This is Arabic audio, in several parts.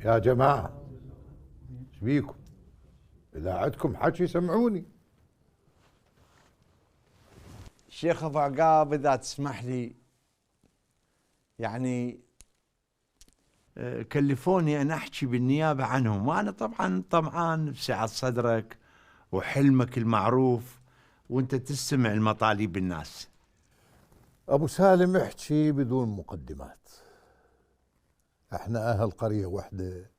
يا جماعة ايش بيكم؟ إذا عندكم حكي سمعوني. الشيخ ابو عقاب اذا تسمح لي، يعني كلفوني ان احكي بالنيابه عنهم، وانا طبعا طمعان بسعه صدرك وحلمك المعروف وانت تستمع لمطالب الناس. أبو سالم احكي بدون مقدمات. احنا أهل قرية واحدة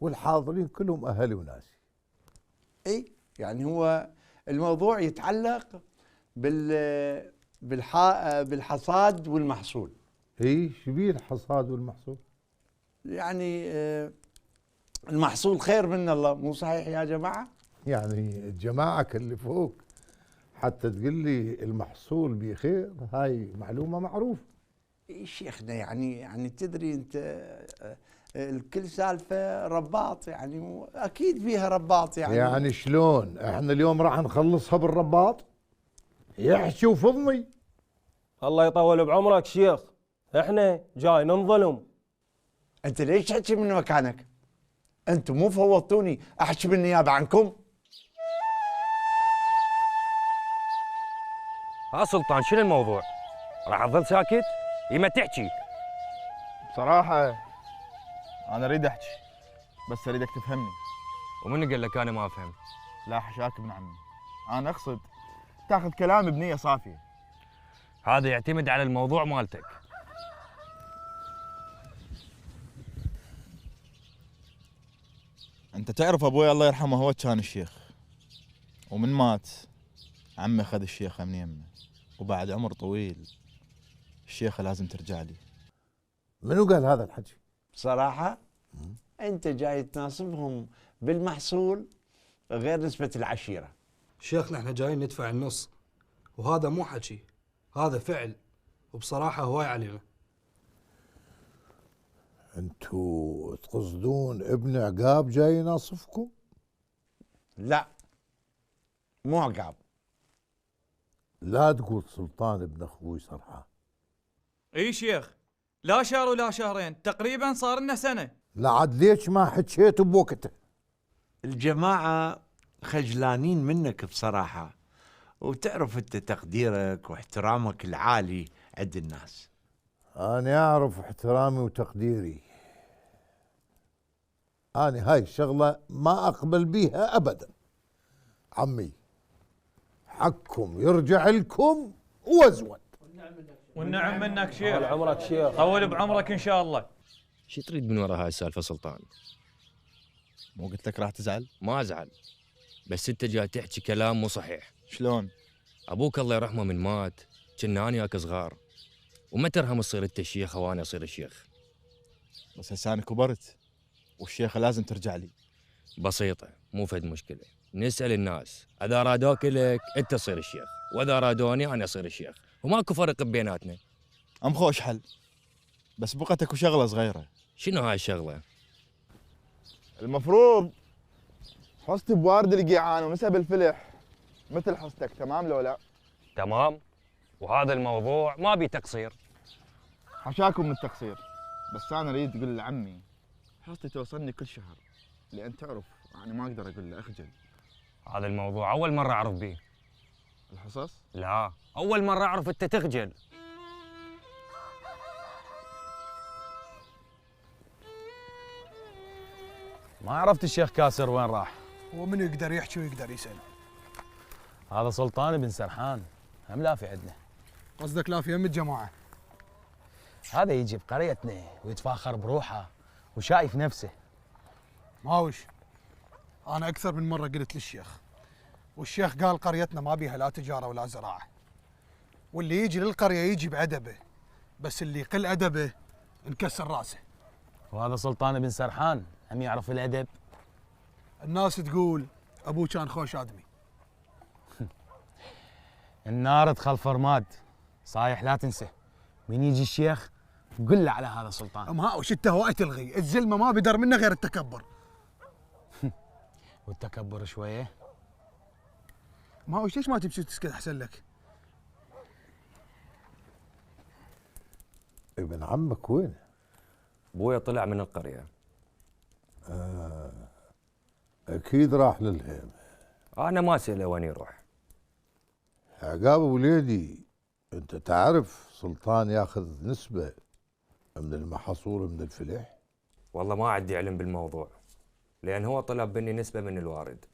والحاضرين كلهم أهلي وناسي. اي يعني هو الموضوع يتعلق بالحصاد والمحصول. اي شبيه الحصاد والمحصول؟ يعني المحصول خير من الله، مو صحيح يا جماعه؟ يعني الجماعة كلفوك حتى تقول لي المحصول بخير؟ هاي معلومة معروفة. شيخنا يعني تدري انت الكل سالفه رباط، يعني اكيد فيها رباط يعني شلون احنا اليوم راح نخلصها بالرباط؟ يحكي وفضني. الله يطول بعمرك شيخ، احنا جاي ننظلم. انت ليش تحكي من مكانك؟ انتم مو فوضتوني احكي بالنيابه عنكم؟ ها سلطان، شنو الموضوع؟ راح تظل ساكت؟ ما تحكي. بصراحة أنا أريد أحكي، بس أريدك تفهمني. ومن قال لك انا ما افهم؟ لا حشاك ابن عمي، أنا أقصد تاخذ كلامي بنية صافية. هذا يعتمد على الموضوع مالتك. أنت تعرف أبوي الله يرحمه هو كان الشيخ، ومن مات عمي أخذ الشيخة من يمه، وبعد عمر طويل الشيخة لازم ترجع لي. منو قال هذا الحكي؟ بصراحه انت جاي تناصبهم بالمحصول غير نسبه العشيره. شيخنا احنا جايين ندفع النص، وهذا مو حكي، هذا فعل، وبصراحة هواي علينا. انتوا تقصدون ابن عقاب جاي يناصفكم؟ لا مو عقاب. لا تقول سلطان ابن اخوي سرحان. اي شيخ، لا شهر ولا شهرين، تقريبا صار لنا سنه. لا عاد ليش ما حكيت بوقته؟ الجماعه خجلانين منك بصراحه، وتعرف انت تقديرك واحترامك العالي عند الناس. أنا أعرف احترامي وتقديري. أنا هاي الشغلة ما أقبل بيها أبدا. عمي حقكم يرجع لكم وازود. والنعم منك شيخ. طول عمرك شيخ. طول بعمرك ان شاء الله. شو تريد من وراء هاي السالفه سلطان؟ مو قلت لك راح تزعل؟ ما ازعل، بس انت جاي تحكي كلام مو صحيح. شلون؟ ابوك الله يرحمه من مات كنا انا وياك صغار، وما ترهم تصير انت الشيخ وانا اصير الشيخ. بس هسه أنا كبرت والشيخة لازم ترجع لي. بسيطه، مو فد مشكله. نسال الناس، اذا رادوك لك انت تصير الشيخ، واذا رادوني انا اصير الشيخ، وماكو فرق بيناتنا. أم خوش حل، بس بقتك وشغلة صغيرة. شنو هاي الشغله؟ المفروض حصتي بوارد القيعان ومسها الفلح مثل حصتك، تمام لو لا؟ تمام، وهذا الموضوع ما بي تقصير. حشاكم من التقصير، بس أنا أريد تقول لعمي حصتي توصلني كل شهر، لأن تعرف أنا ما أقدر أقول له أخجل. هذا الموضوع اول مره اعرف بيه. الحصص؟ لا، اول مره اعرف انت تخجل. ما عرفت الشيخ كاسر وين راح؟ هو منو يقدر يحكي ويقدر يسأل؟ هذا سلطان بن سرحان، هم لافي عندنا. قصدك لا في يم الجماعة؟ هذا يجي بقريتنا ويتفاخر بروحه وشايف نفسه. ماوش، أنا أكثر من مرة قلت للشيخ، والشيخ قال قريتنا ما بيها لا تجارة ولا زراعة، واللي يجي للقرية يجي بأدبه، بس اللي يقل أدبه انكسر راسه. وهذا سلطان بن سرحان هم يعرف الأدب. الناس تقول أبوه كان خوش آدمي. النار تخلف رماد، صايح لا تنسى. من يجي الشيخ قل له على هذا سلطان. ماوش انت هواي تلغي، الزلمة ما بدر منه غير التكبر. والتكبر شوية. ماوش ليش ما تمشي وتسكت؟ أحسن لك. ابن عمك وينه؟ ابوي طلع من القريه. ما هو شيش ما تمشي وتسكت؟ ما ازعل. احسن لك. اكيد راح للهيمه. انا ما اساله وين يروح. عقاب وليدي، انت تعرف سلطان ياخذ نسبه من المحصول من الفلح؟ والله ما عندي علم بالموضوع، لان هو طلب مني نسبه من الوارد.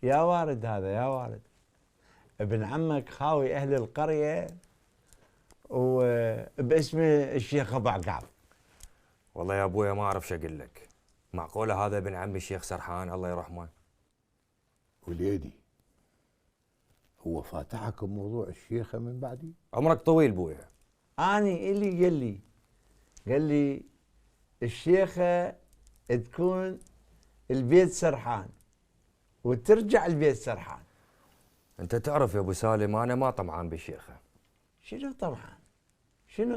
يا وارد هذا يا وارد، ابن عمك خاوي اهل القريه وباسم الشيخ ابو عقاب. والله يا ابويا ما اعرف شو اقول لك. معقوله هذا ابن عمي الشيخ سرحان الله يرحمه؟ وليدي، هو فاتحك بموضوع الشيخه من بعدي؟ عمرك طويل بويا. اني اللي قال لي الشيخه تكون البيت سرحان وترجع البيت سرحان. انت تعرف يا ابو سالم انا ما طمعان بالشيخه. شنو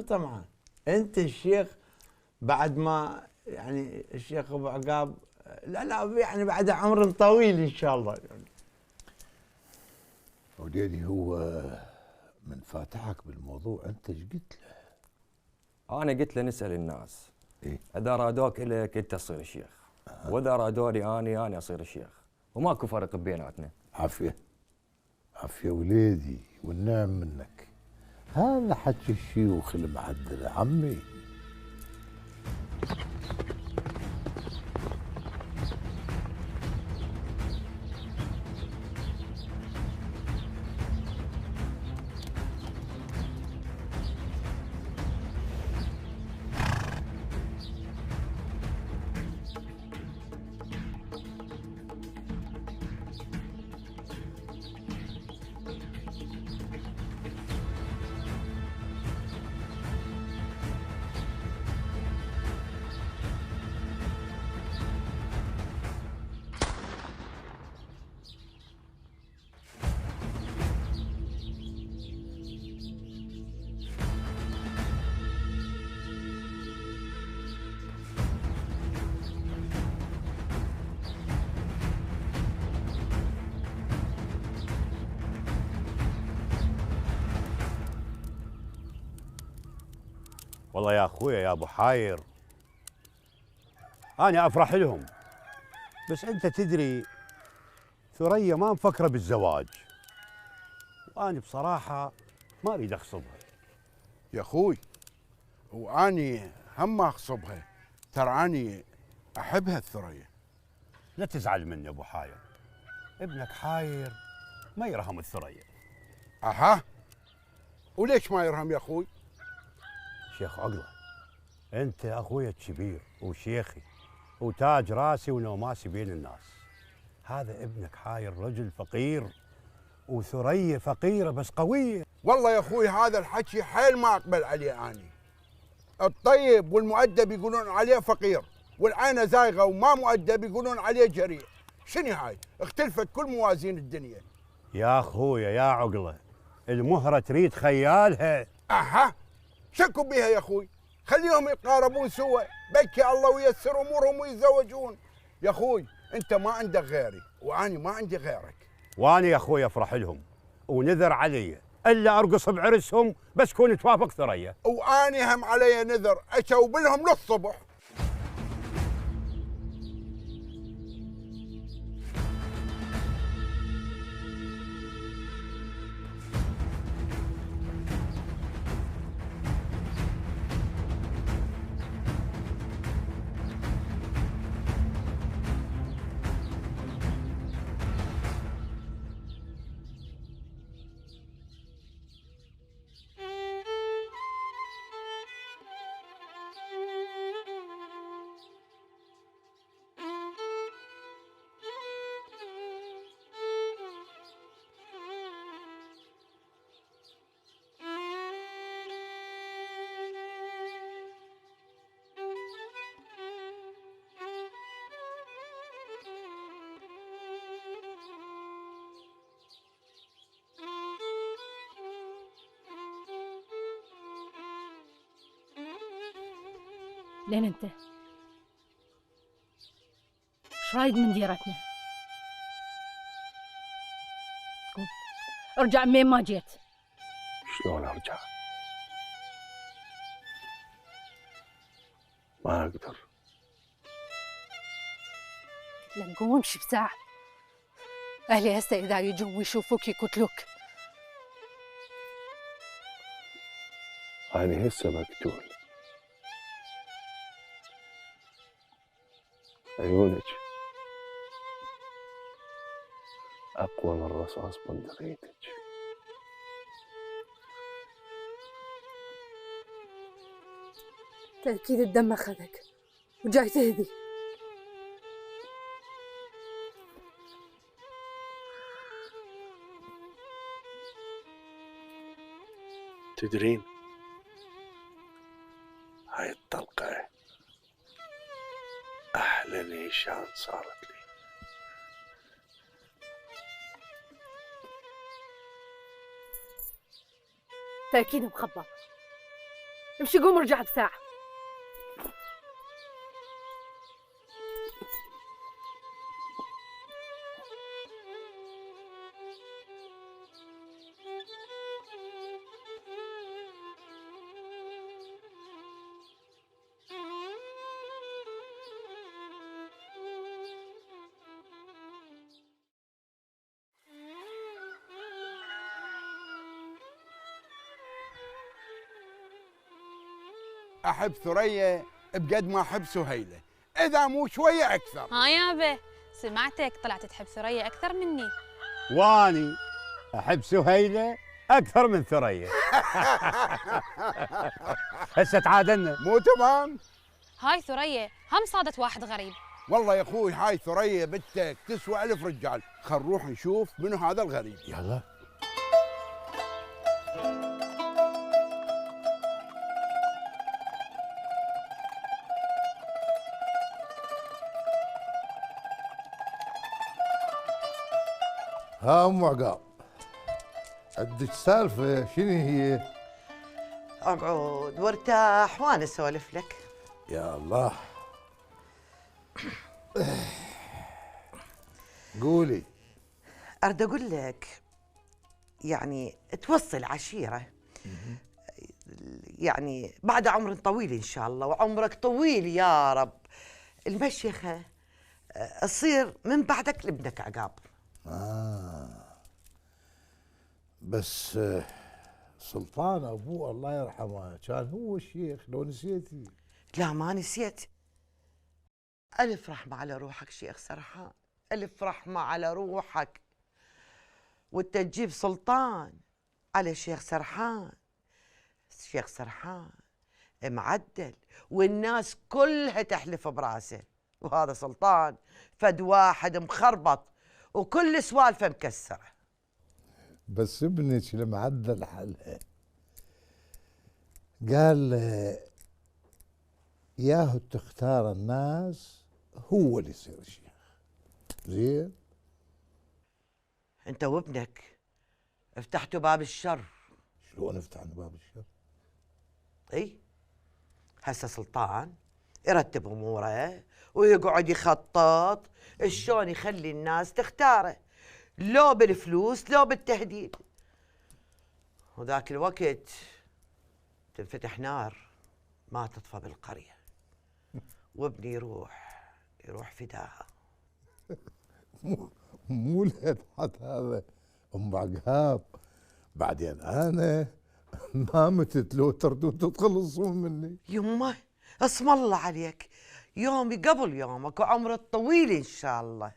طمعان؟ انت الشيخ بعد ما يعني الشيخ ابو عقاب لا يعني بعد عمر طويل ان شاء الله. وليدي، هو من فاتحك بالموضوع انت ايش قلت له؟ انا قلت له نسال الناس. إيه؟ اذا رادوك الك انت تصير الشيخ، واذا رادوني انا اصير الشيخ، وماكو فرق بيناتنا. عافيه عافيه وليدي، والنعم منك. هذا حكي الشيوخ المعدله عمي. والله يا اخويا يا ابو حاير، انا افرح لهم، بس انت تدري ثريا ما مفكره بالزواج، وانا بصراحه ما اريد اخصبها. يا اخوي، واني هم ما اخصبها، ترى اني احبها الثريا. لا تزعل مني ابو حاير، ابنك حاير ما يرهم الثريا. اها، وليش ما يرهم يا اخوي؟ شيخ عقله، انت اخويا الكبير وشيخي وتاج راسي ونوماسي بين الناس. هذا ابنك حاير رجل فقير، وثريا فقيره بس قويه. والله يا اخوي هذا الحكي حيل ما اقبل عليه اني. الطيب والمؤدب يقولون عليه فقير، والعينه زايغه وما مؤدب يقولون عليه جريء. شنو هاي؟ اختلفت كل موازين الدنيا. يا اخويا يا عقله، المهره تريد خيالها. اها، شكوا بيها يا اخوي، خليهم يتقاربون سوا، بكي الله ويسر امورهم ويتزوجون. يا اخوي انت ما عندك غيري واني ما عندي غيرك. وانا يا اخويا افرح لهم، ونذر علي الا ارقص بعرسهم بس كون توافق ثريا. واني هم علي نذر اشوب لهم للصبح. لين انت ايش رايد من ديرتنا؟ قوم ارجع من ما جيت. شلون ارجع؟ ما اقدر. لك قوم امشي بساعة. أهلي هسه إذا يجوا ويشوفوك يقتلوك. أنا هسه مقتول. عيونك أقوى من رصاص بندقيتك. تأكيد الدم أخذك وجاي تهدي. تدرين هاي الطلقة أحلى نيشان صارت لي. تأكيد مخبط. امشي قوم ارجع بساعة. احب ثريا بقد ما احب سهيله، اذا مو شويه اكثر. ها يابا سمعتك طلعت تحب ثريا اكثر مني. واني احب سهيله اكثر من ثريا. هسه تعادلنا. مو تمام؟ هاي ثريا هم صادت واحد غريب. والله يا اخوي هاي ثريا بنتك تسوى 1000 رجال. خل نروح نشوف منو هذا الغريب. يلا. ها ام عقاب، عندك سالفه شنو هي؟ اقعد وارتاح وانا اسولف لك. يا الله. قولي. اريد اقول لك يعني توصل عشيره، يعني بعد عمر طويل ان شاء الله، وعمرك طويل يا رب، المشيخه تصير من بعدك لابنك عقاب. بس سلطان ابوه الله يرحمه كان هو الشيخ، لو نسيتي؟ لا ما نسيت. ألف رحمة على روحك شيخ سرحان، ألف رحمة على روحك. وانت تجيب سلطان على شيخ سرحان. شيخ سرحان معدل والناس كلها تحلف براسه، وهذا سلطان فد واحد مخربط وكل سوالفه مكسره. بس ابنك المعدل حالها قال ياهو تختار الناس هو اللي يصير الشيخ. زين؟ انت وابنك فتحتوا باب الشر. شلون فتحنا باب الشر؟ اي هسه سلطان يرتب اموره ويقعد يخطط شلون يخلي الناس تختاره، لو بالفلوس لو بالتهديد. وذاك الوقت تنفتح نار ما تطفى بالقريه، وابني يروح فداها. مو الهدحت هذا ام عقاب. بعدين انا ما متت لو تردوا تتخلصون مني. يمه اسم الله عليك، يومي قبل يومك وعمرك طويل ان شاء الله.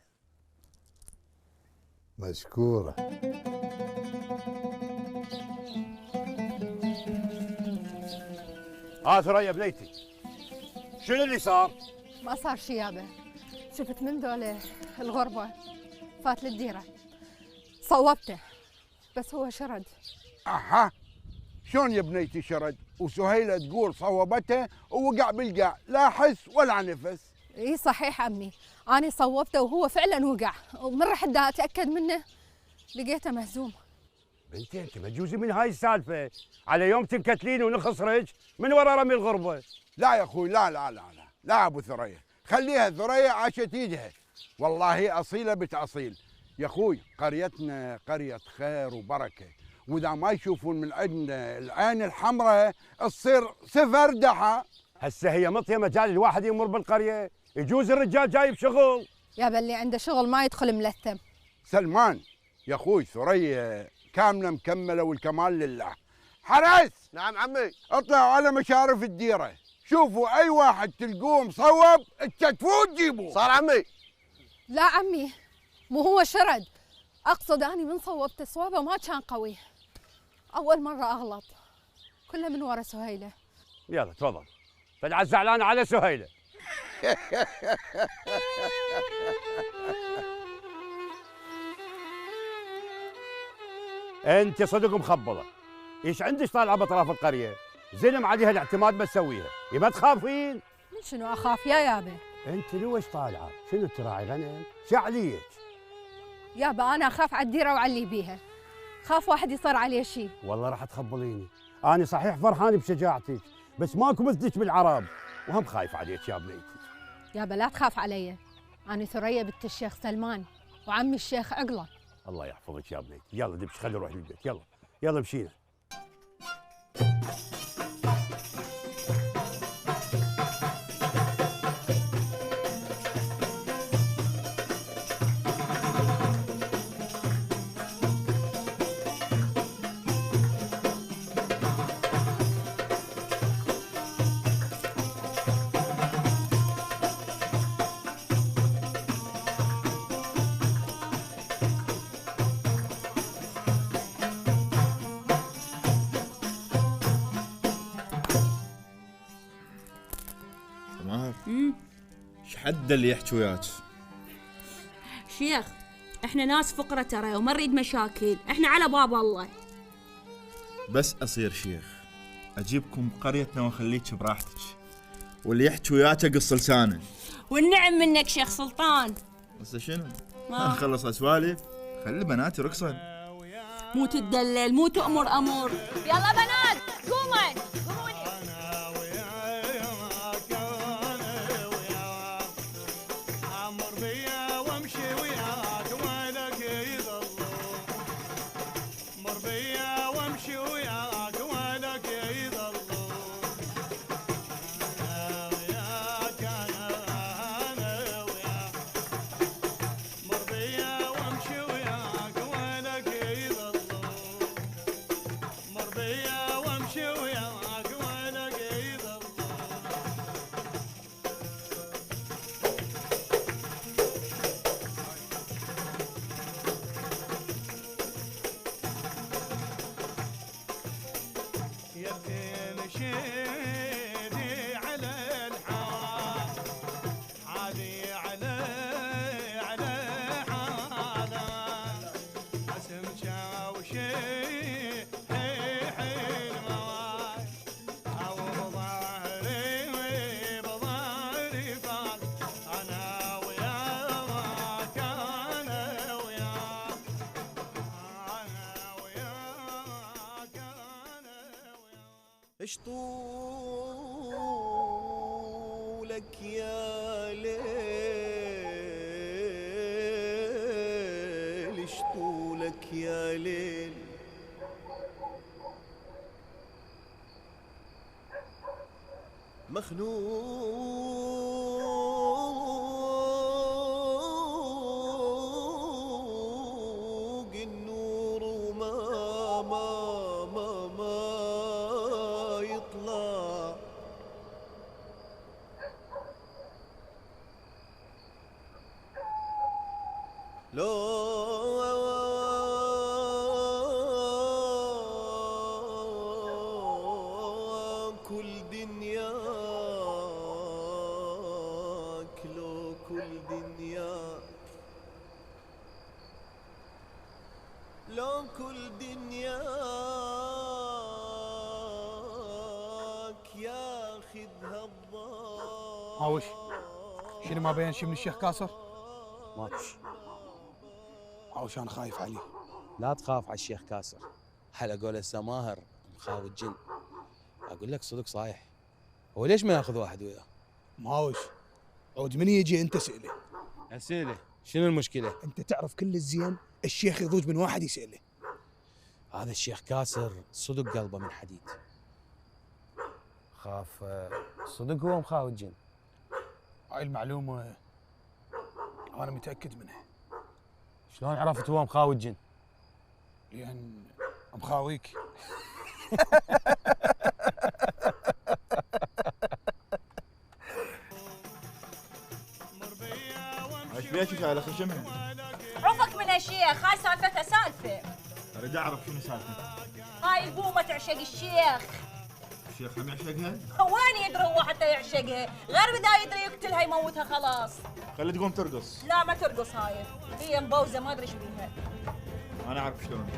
مشكورة. ثريا بنيتي، شنو اللي صار؟ ما صار شي يابا، شفت من ذولا الغربة فات للديرة صوبته بس هو شرد. اها شلون يا بنيتي شرد؟ وسهيله تقول صوبته ووقع بالقاع لا حس ولا نفس. اي صحيح عمي، أنا صوبته وهو فعلا وقع، ومن رحت دا اتاكد منه لقيته مهزوم. بنتي انت ما تجوزي من هاي السالفه، على يوم تنكتلين ونخسرك من ورا رمي الغربه. لا يا اخوي لا لا لا لا لا ابو ثريا، خليها ثريا عاشت ايدها، والله اصيله بنت اصيل. يا اخوي قريتنا قريه خير وبركه، واذا ما يشوفون من عندنا العين الحمراء تصير سفر دحى. هسه هي مطيه مجال الواحد يمر بالقريه، يجوز الرجال جايب شغل يابا اللي عنده شغل ما يدخل ملثم. سلمان يا اخوي ثريا كامله مكمله والكمال لله. حرس. نعم عمي. اطلعوا على مشارف الديره، شوفوا اي واحد تلقوه مصوب تكتفوه وتجيبوه. صار عمي. لا عمي مو هو شرد، اقصد اني من صوبت صوابه ما كان قوي. اول مره اغلط، كله من ورا سهيله. يلا تفضل. طلعت زعلانه على سهيله. انت صدق مخبله. ايش عندك طالعه باطراف القريه؟ زلم عليها الاعتماد ما تسويها، ما تخافين؟ من شنو اخاف يا يابا؟ انت لوش طالعه؟ شنو تراعي غنم؟ شو عليك؟ يابا انا اخاف على الديره وعلى اللي بيها، خاف واحد يصير عليه شيء. والله راح تخبليني. انا صحيح فرحان بشجاعتك، بس ماكو مثلك بالعرب، وهم خايف عليك يا بنيتي. يابا لا تخاف علي، انا ثريا بنت الشيخ سلمان وعمي الشيخ عقله. الله يحفظك يا بنيتي. يلا دبش خلي نروح للبيت. يلا يلا مشينا. سماهر ايش حد اللي يحكي وياك؟ شيخ احنا ناس فقرة ترى وما نريد مشاكل، احنا على باب الله. بس اصير شيخ اجيبكم قريتنا واخليك براحتك، واللي يحكي وياك اقص لسانه. والنعم منك شيخ سلطان. بس شنو؟ نخلص اسوالف، خلي بناتي رقصن. مو تدلل مو تأمر امور. يلا بنات قوموا قوموا. اش طولك يا ليل، اش طولك يا ليل، مخنوق النور وما يطلع، لو كل دنياك، لو كل دنياك، لو كل دنياك ياخذها الضال. هاوش شنو ما بين شي من الشيخ كاسر؟ ماكش. هاوش انا خايف عليه. لا تخاف على الشيخ كاسر، على قول السماهر مخاوي الجن. اقول لك صدق صايح، هو ليش ما ياخذ واحد وياه؟ ماوش عود من يجي انت سأله. اسئله شنو المشكله؟ انت تعرف كل الزين الشيخ يضوج من واحد يسأله. هذا الشيخ كاسر صدق قلبه من حديد. خاف صدق هو مخاوي الجن. هاي المعلومة انا متاكد منه. شلون عرفت هو مخاوي الجن؟ لان مخاويك. ايش بيك يا اخي شمع؟ عفك من هالشيخ، هاي سالفتها سالفه. اريد اعرف شنو سالفتها. هاي البومه تعشق الشيخ. الشيخ هم يعشقها؟ وين يدري هو حتى يعشقها؟ غير بدا يدري يقتلها يموتها خلاص. خلي تقوم ترقص. لا ما ترقص هاي، هي مبوزه ما ادري ايش بيها. انا اعرف شلون.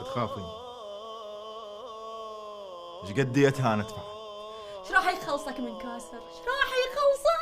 تخافين. ايش قد ديتها انا ادفع؟ ايش راح يخلصك من كاسر؟ ايش راح يخلصك؟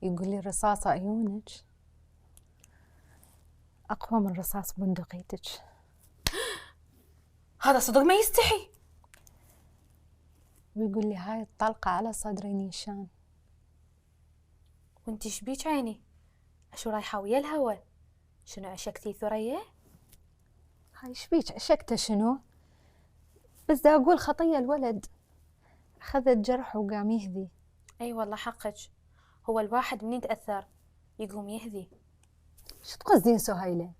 يقول لي رصاص عيونك أقوى من رصاص بندقيتك. هذا صدق ما يستحي. ويقول لي هاي الطلقة على صدري نيشان. وانتي شبيك عيني؟ اشو رايحة ويا الهوى؟ شنو عشقتي ثريا؟ هاي شبيك عشقته شنو؟ بس دا أقول خطية الولد أخذت جرح وقام يهذي. اي والله حقك، هو الواحد من يتأثر يقوم يهذي. شو تقصدين سهيلة؟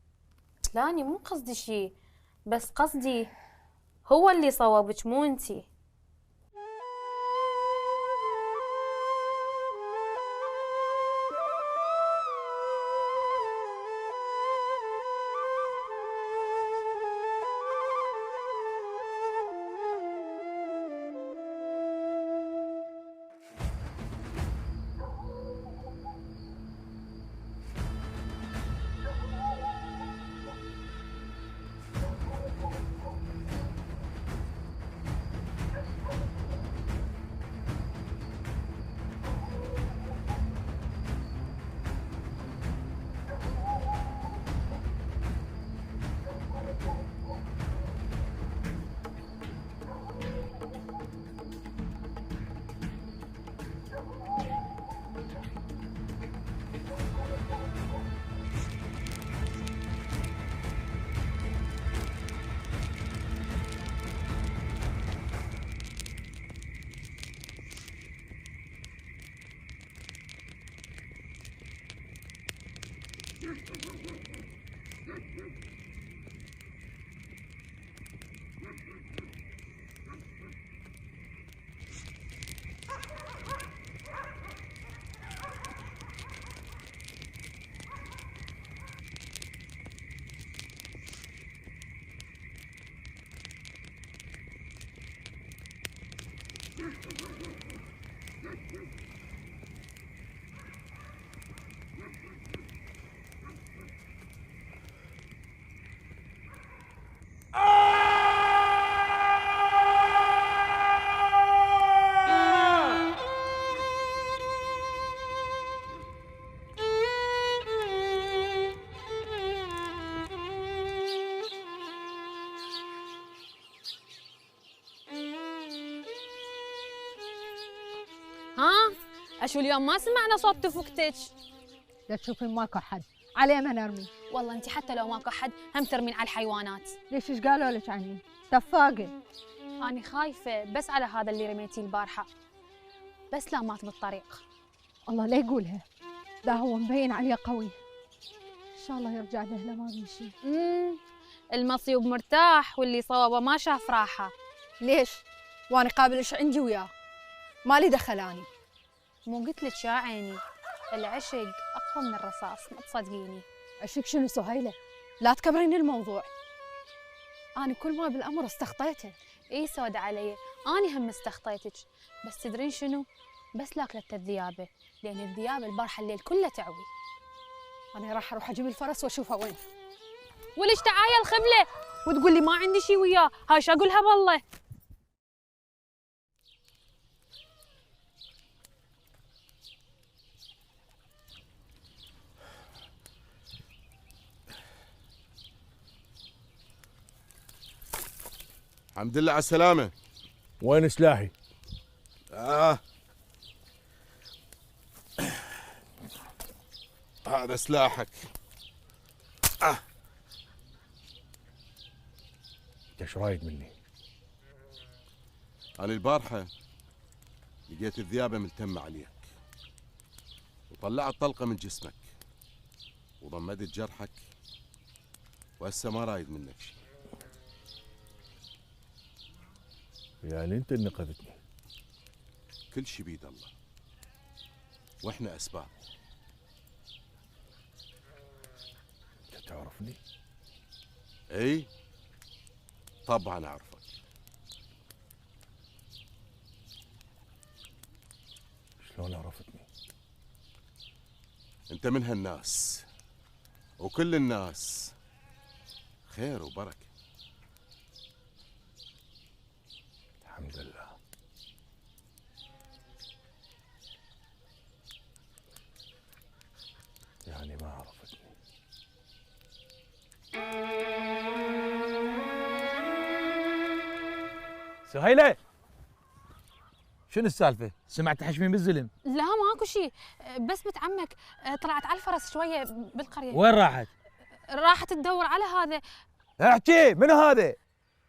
لا أنا مو قصدي شي، بس قصدي هو اللي صوبك مو انتي. اشو اليوم ما سمعنا صوت تفوكتك؟ لا تشوفين ماكو حد، عليه ما نرمي. والله انت حتى لو ماكو حد هم ترمين على الحيوانات. ليش ايش قالوا لك عني؟ تفاقه. أنا خايفة بس على هذا اللي رميتيه البارحة، بس لا مات بالطريق. الله لا يقولها، لا هو مبين عليه قوي. ان شاء الله يرجع له ما بيشي. المصيوب مرتاح واللي صوبه ما شاف راحة. ليش؟ وانا قابل ايش عندي وياه؟ مالي دخل اني. مو قلت لك يا عيني العشق اقوى من الرصاص، ما تصدقيني. عشق شنو سهيله؟ لا تكبرين الموضوع. انا كل ما بالامر استخطيته. اي سود علي، اني هم استخطيتك، بس تدرين شنو؟ بس لاكلت الذيابه، لان الذيابه البارحه الليل كله تعوي. انا راح اروح اجيب الفرس واشوفه وين. وليش تعايا الخبله وتقول لي ما عندي شي وياه؟ هاي شو اقولها بالله؟ الحمد لله على السلامة. وين سلاحي؟ هذا سلاحك. انت ايش رايد مني؟ أنا البارحة لقيت الذيابة ملتمة عليك وطلعت طلقة من جسمك وضمدت جرحك، وهسه ما رايد منك شيء. يعني انت اللي نقذتني. كل شيء بيد الله، واحنا اسباب. انت تعرفني؟ اي طبعا اعرفك. شلون عرفتني؟ انت من هالناس، وكل الناس خير وبركه. الحمد لله. يعني ما عرفتني. سهيلة، شنو السالفة؟ سمعت تحشمين بالزلم؟ لا ماكو شيء، بس بنت عمك طلعت على الفرس شويه بالقريه. وين راحت؟ راحت تدور على هذا. احكي، منو هذا؟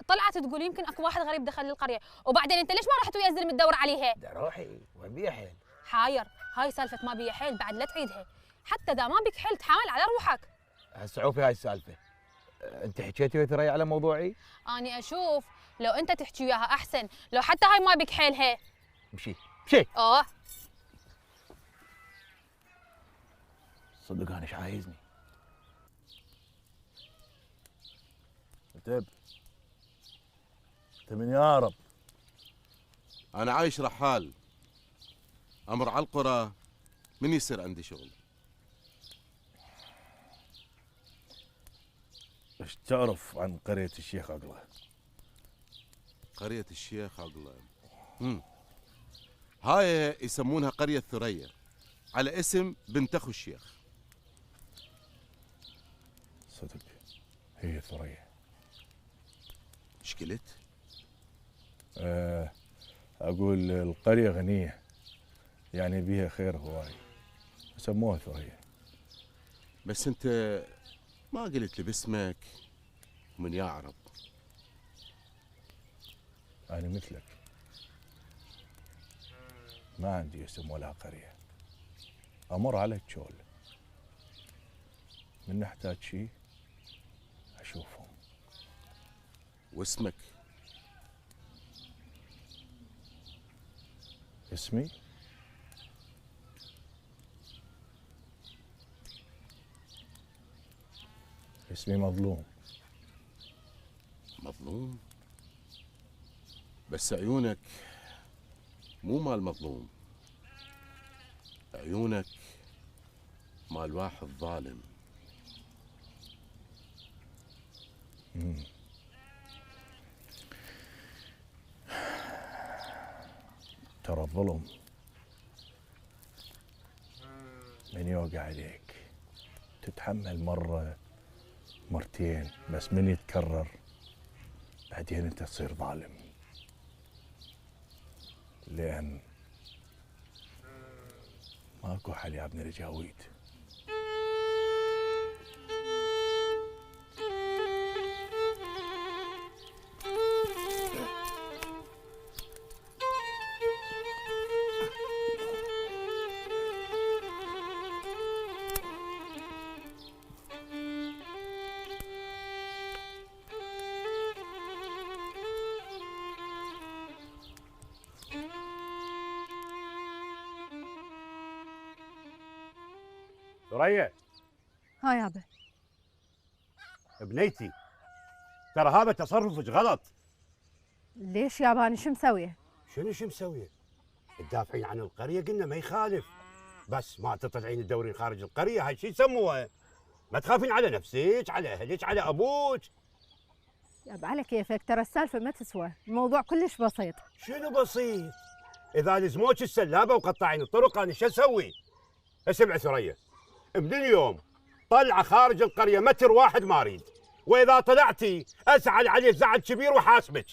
طلعت تقول يمكن اكو واحد غريب دخل القريه، وبعدين انت ليش ما رحت ويا الزلمه تدور عليها؟ روحي، وين بيها حيل؟ حاير، هاي سالفه ما بيها حيل بعد لا تعيدها، حتى اذا ما بك حيل تحامل على روحك. هسه عوفي هاي السالفة. انت حكيتي ويا ثريا على موضوعي؟ اني اشوف لو انت تحكي وياها احسن، لو حتى هاي ما بك حيلها. مشي مشي. اوه صدق انا ايش عايزني؟ انت من يا رب؟ انا عايش رحال، امر على القرى من يصير عندي شغل. ايش تعرف عن قرية الشيخ عقله؟ قرية الشيخ عقله، هاي يسمونها قرية ثريا على اسم بنت اخو الشيخ. صدق هي ثريا. ايش قلت؟ اقول القرية غنية، يعني بيها خير هواي، سموها ثريا. بس انت ما قلت لي باسمك ومن يعرب. انا مثلك ما عندي اسم ولا قرية، امر على الجول، من نحتاج شيء اشوفهم. واسمك؟ اسمي مظلوم. مظلوم؟ بس عيونك مو مال مظلوم، عيونك مال واحد ظالم. ترى الظلم من يوقع عليك تتحمل مرة مرتين، بس من يتكرر بعدين انت تصير ظالم، لأن ماكو حل يا ابن الجاويد. ثريا ها يابا. بنيتي، ترى هذا تصرفك غلط. ليش يابا انا شو مسويه؟ شو مسويه؟ تدافعين عن القريه، قلنا ما يخالف، بس ما تطلعين تدورين خارج القريه، هاي شو يسموها؟ ما تخافين على نفسك، على اهلك، على ابوك. يابا على كيفك، ترى السالفه ما تسوى، الموضوع كلش بسيط. شنو بسيط؟ اذا لزموك السلابه وقطعين الطرق انا شو اسوي؟ اسمع ثريا، من اليوم طلعه خارج القريه متر واحد ما اريد، واذا طلعتي ازعل عليك زعل كبير وحاسبك.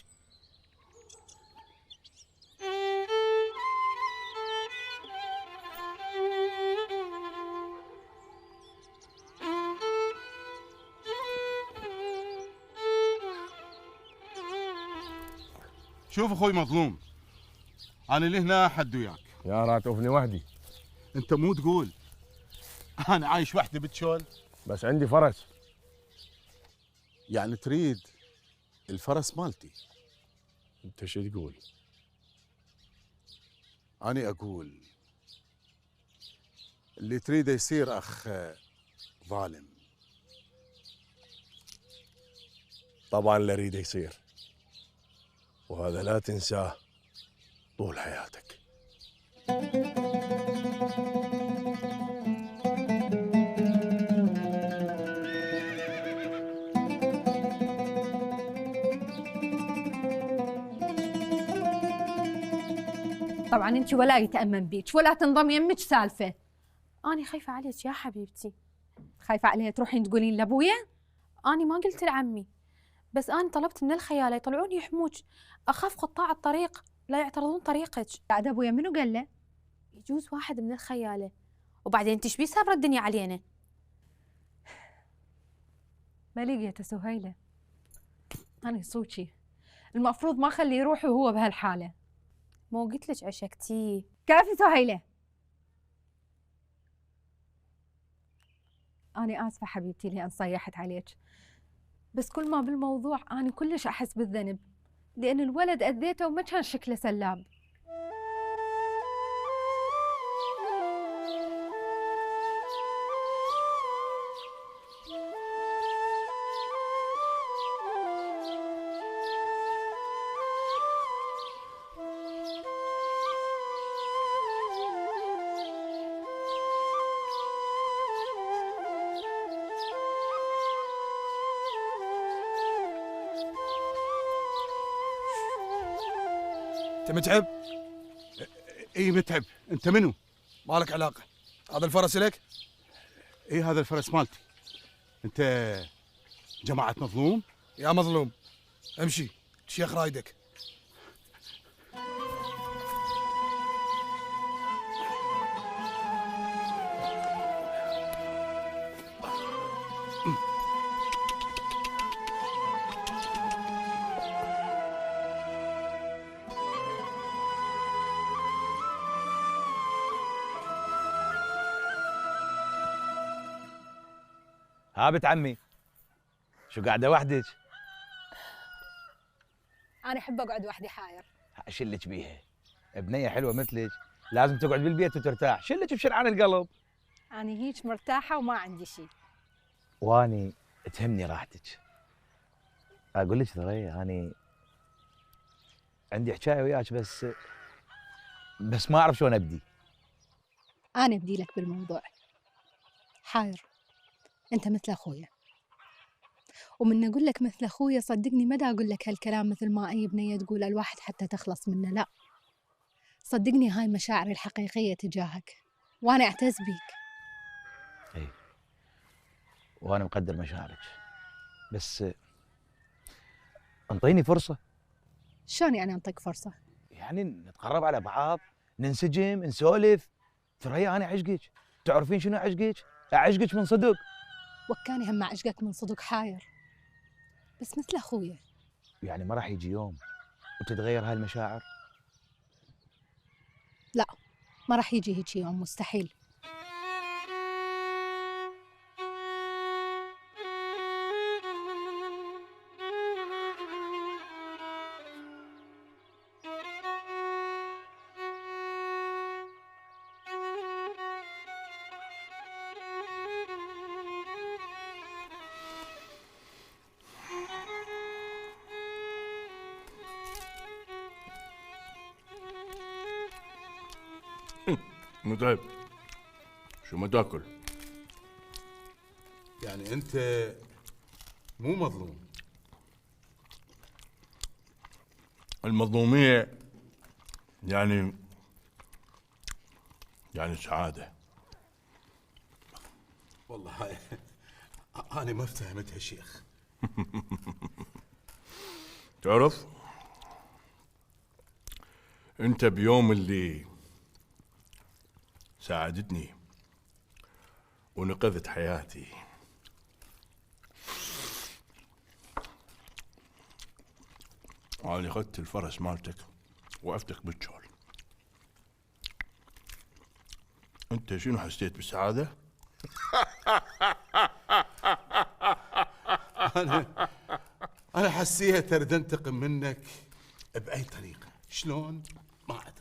شوف اخوي مظلوم، انا لهنا حد وياك. يا راتوفني وحدي. انت مو تقول انا عايش وحدي بالشول؟ بس عندي فرس. يعني تريد الفرس مالتي؟ انت شو تقول؟ أنا أقول اللي تريده يصير أخ ظالم. طبعا اللي اريده يصير، وهذا لا تنساه طول حياتك. طبعا انت ولا يتأمن بيك ولا تنضم يمك سالفه. أنا خايفة عليك يا حبيبتي. خايفه عليها تروحين تقولين لابويا؟ أنا ما قلت لعمي، بس أنا طلبت من الخيالة يطلعوني يحموك، أخاف قطاع الطريق لا يعترضون طريقك. بعد أبويا منو قال له؟ يجوز واحد من الخيالة، وبعدين تشبي سابرة الدنيا علينا. ما لقيته سهيلة، أنا صوتي المفروض ما أخليه يروح وهو بهالحالة. مو قلت لك عشقتيه؟ كافي سهيلة. أنا آسفة حبيبتي لأن صيحت عليك، بس كل ما بالموضوع أنا كلش أحس بالذنب، لأن الولد أذيته وما كان شكله سلاب. انت متعب؟ اي متعب. انت منو؟ ما لك علاقه. هذا الفرس لك؟ اي هذا الفرس مالتي. انت جماعة مظلوم؟ يا مظلوم امشي، الشيخ رايدك. ها بنت عمي، شو قاعدة وحدك؟ أنا أحب أقعد وحدي حاير. شلك بيها، بنية حلوة مثلك لازم تقعد بالبيت وترتاح، شلك بشرعان القلب. أنا هيك مرتاحة وما عندي شيء. واني تهمني راحتك. اقول لك ثريا، اني عندي حكايه وياك بس ما اعرف شلون ابدي. أنا أبدي لك بالموضوع. حاير، أنت مثل أخويا، ومن أقول لك مثل أخويا صدقني ما دا أقول لك هالكلام مثل ما أي بنية تقول الواحد حتى تخلص منه، لا صدقني هاي مشاعري الحقيقية تجاهك، وأنا أعتز بيك. اي وانا مقدر مشاعرك، بس انطيني فرصه. شلون يعني أنطيك فرصة؟ يعني نتقرب على بعض، ننسجم، نسولف، ثريا انا عشقك، تعرفين شنو عشقك؟ اعشقك من صدق. وكاني هم عشقك من صدق حاير، بس مثل اخويا. يعني ما راح يجي يوم وتتغير هاي المشاعر؟ لا، ما راح يجي هيك يوم، مستحيل. متعب. شو ما تاكل؟ يعني انت مو مظلوم؟ المظلومية يعني سعادة. والله هاي انا ما افتهمتها شيخ. تعرف انت بيوم اللي ساعدتني ونقذت حياتي أنا أخذت الفرس مالتك وقفتك بالجول، أنت شنو حسيت بالسعادة؟ أنا حسيت أريد أنتقم منك بأي طريقة، شلون؟ ما أدري.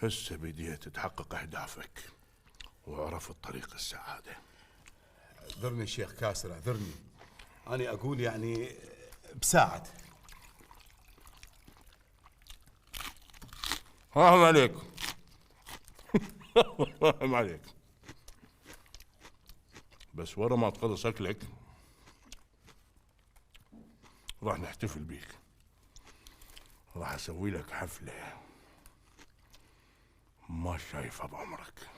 هسه بديت تحقق أهدافك وعرفت طريق السعادة. اعذرني شيخ كاسر، اعذرني. أنا أقول يعني بساعد. حرام عليك. حرام عليك. بس ورا ما تخلص أكلك راح نحتفل بيك، راح أسوي لك حفلة ما شايفها بعمرك.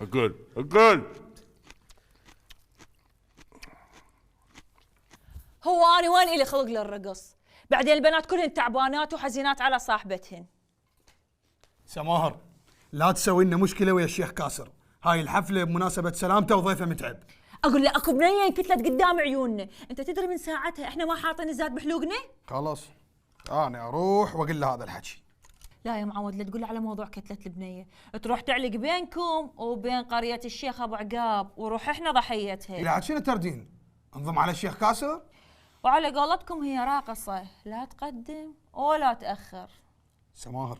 أقول هو أنا وين إلي خلق للرقص؟ بعدين البنات كلهن تعبانات وحزينات على صاحبتهن. سماهر، لا تسوي لنا مشكله ويا الشيخ كاسر، هاي الحفله بمناسبه سلامته وضيفه متعب. اقول له اكو بنيه انكتلت قدام عيوننا، انت تدري من ساعتها احنا ما حاطين زاد بحلوقنا؟ خلاص انا اروح واقول له هذا الحكي. لا يا معود، لا تقول له على موضوع كتله البنيه، تروح تعلق بينكم وبين قريه الشيخ ابو عقاب وروح احنا ضحيتها. الى عاد شنو تردين؟ انضم على الشيخ كاسر؟ وعلى قولتكم هي راقصه، لا تقدم ولا تاخر. سماهر،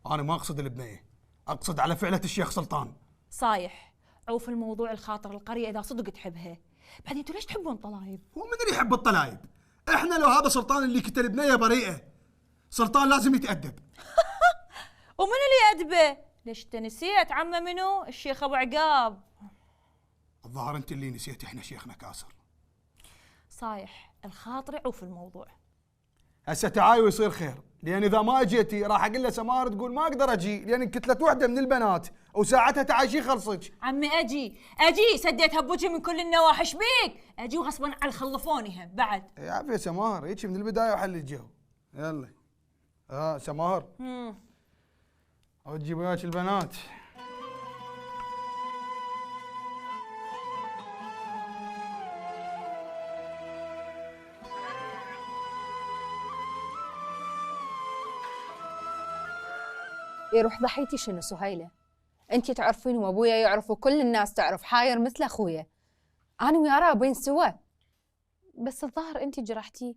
انا ما اقصد البنيه، اقصد على فعله الشيخ سلطان. صايح، عوف الموضوع الخاطر القريه اذا صدق تحبها. بعدين انتوا ليش تحبون طلايب؟ هو من اللي يحب الطلايب؟ احنا لو هذا سلطان اللي قتل بنيه بريئه، سلطان لازم يتأدب. ومن اللي يأدبه؟ ليش انت نسيت عمه منو؟ الشيخ ابو عقاب. الظاهر انت اللي نسيت، احنا شيخنا كاسر. صايح، الخاطر عوف الموضوع. هسه تعاي ويصير خير، لان اذا ما اجيتي راح اقول له سمار تقول ما اقدر اجي لان انكتلت وحده من البنات وساعتها تعايشي خلصك. عمي اجي سديتها بوجهي من كل النواحي، ايش بيك؟ اجي وغصبا على خلفوني هم بعد. يا عفي يا سمار، هيك من البدايه وحل الجو. يلا سمار او تجيب وياك البنات. يروح ضحيتي شنو سهيلة؟ انتي تعرفين وابويا يعرف وكل الناس تعرف حاير مثل اخويا. انا ويا رابين سوا. بس الظاهر انتي جرحتيه،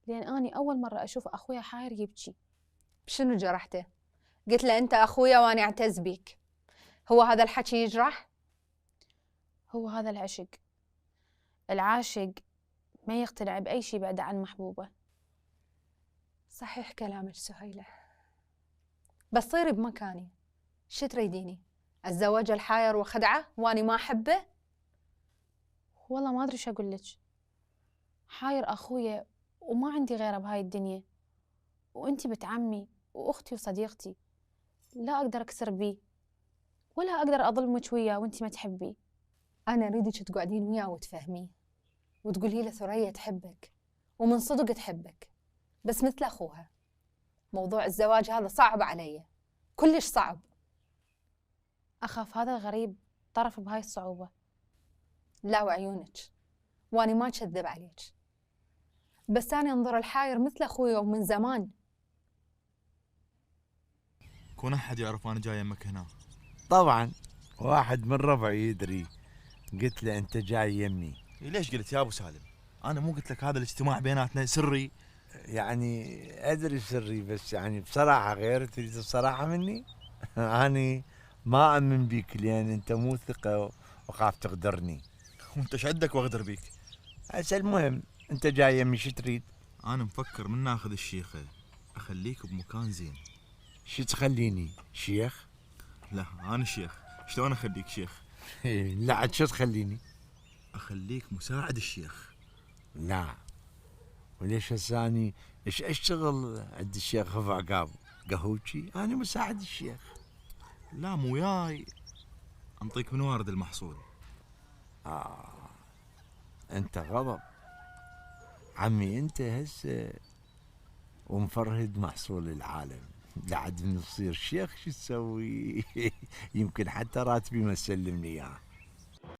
لان اني اول مرة اشوف اخويا حاير يبكي. بشنو جرحته؟ قلت له انت اخويا وانا اعتز بيك. هو هذا الحكي يجرح؟ هو هذا العشق. العاشق ما يقتنع باي شيء بعد عن محبوبه. صحيح كلامك سهيلة، بس صيري بمكاني شو تريديني؟ اتزوج الحاير وخدعه واني ما احبه؟ والله ما ادري شو اقول لك. حاير اخويا وما عندي غيره بهاي الدنيا، وانتي بنت عمي واختي وصديقتي، لا اقدر اكسر بيه ولا اقدر اظلمك وياه وانتي ما تحبيه. انا اريدك تقعدين وياه وتفهميه. وتقولي له ثريا تحبك ومن صدق تحبك، بس مثل أخوها. موضوع الزواج هذا صعب علي، كلش صعب. أخاف هذا الغريب طرف بهاي الصعوبة. لا وعيونك، وأنا ما أكذب عليك، بس أنا أنظر الحاير مثل أخوي ومن زمان. كون أحد يعرف أنا جاي يمك هنا. طبعا واحد من ربعي يدري. قلت له أنت جاي يمي. ليش قلت يا أبو سالم؟ أنا مو قلت لك هذا الاجتماع بيناتنا سري؟ يعني أدري سري، بس يعني بصراحة غير تريد الصراحة مني. أنا ما أمن بيك لأن أنت مو ثقة وخاف تغدرني. وأنت ايش عندك وأغدر بيك؟ هسه المهم أنت جاي يمي شو تريد؟ أنا مفكر من ناخذ الشيخة أخليك بمكان زين. شو تخليني شيخ؟ لا أنا شيخ، شلون أخليك شيخ؟ لا عاد شو تخليني؟ أخليك مساعد الشيخ. لا وليش هسه اني ايش اشتغل عند الشيخ ابو عقاب؟ قهوجي؟ انا مساعد الشيخ. لا مو وياي، انطيك من وارد المحصول. انت غضب عمي، انت هسه ومفرهد محصول العالم، لعد من تصير شيخ شو تسوي؟ يمكن حتى راتبي ما تسلمني اياه.